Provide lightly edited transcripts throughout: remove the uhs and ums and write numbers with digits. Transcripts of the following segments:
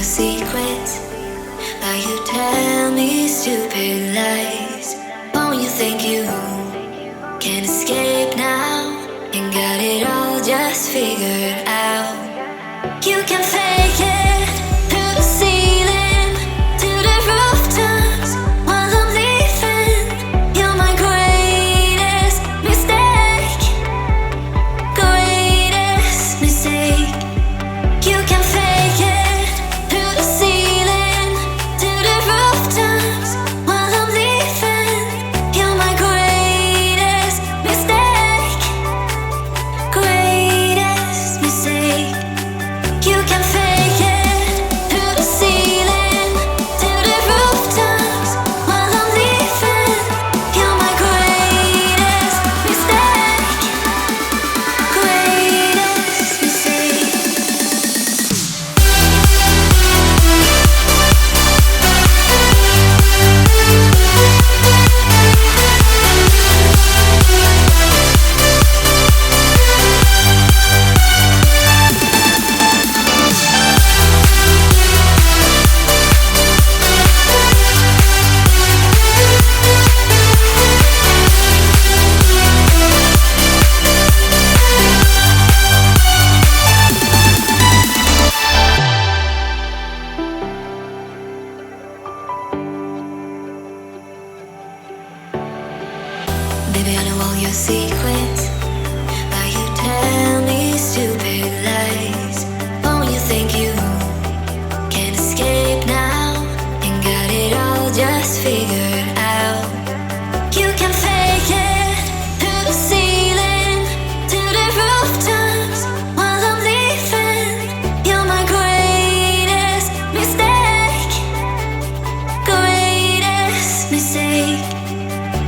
your secrets, but you tell me stupid lies. Won't you think you can escape now and got it all just figured out? You can fake it through the ceiling to the rooftops while I'm leaving. You're my greatest mistake, greatest mistake. You can fake it through the ceiling to the rooftops while I'm leaving. You're my greatest mistake, greatest mistake. You can fake it through the ceiling to the rooftops while I'm leaving. You're my greatest mistake, greatest mistake. Baby, I know all your secrets, but you tell me stupid lies. Won't you think you can escape now and got it all just figured out? You can fake it through the ceiling to the rooftops while I'm leaving. You're my greatest mistake, greatest mistake.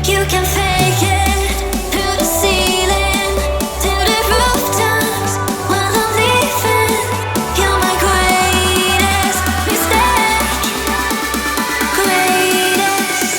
You can fake it through the ceiling to the rooftops while I'm leaving. You're my greatest mistake, greatest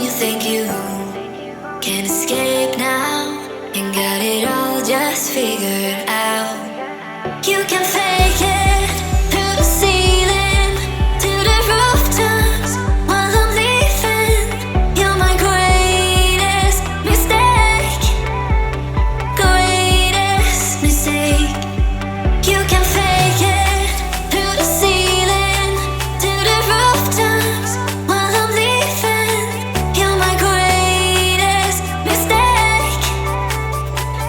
you think you can escape now and got it all just figured out. You can fake it through the ceiling to the rooftops while I'm leaving. You're my greatest mistake, greatest mistake. You can fake it through the ceiling to the rooftops while I'm leaving. You're my greatest mistake,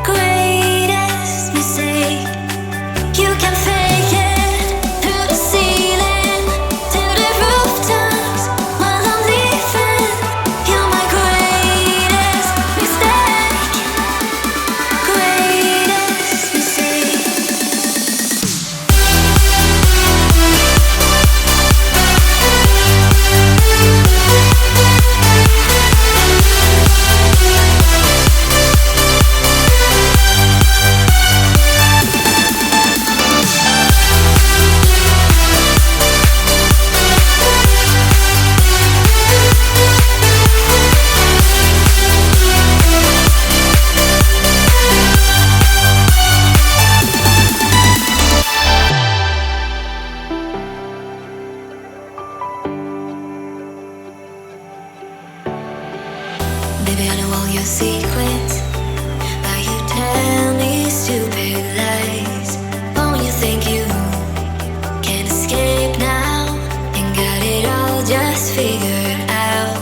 greatest mistake. You can fake it through the ceiling to the rooftops while I'm leaving. You're my greatest mistake, greatest mistake. Baby, I know all your secrets, but you tell me stupid lies. But when you think you can escape now and got it all just figured out.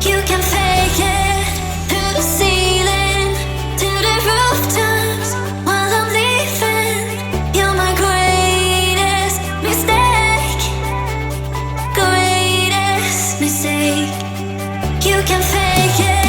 You can fake it through the ceiling to the rooftops while I'm leaving. You're my greatest mistake, greatest mistake. You can fake it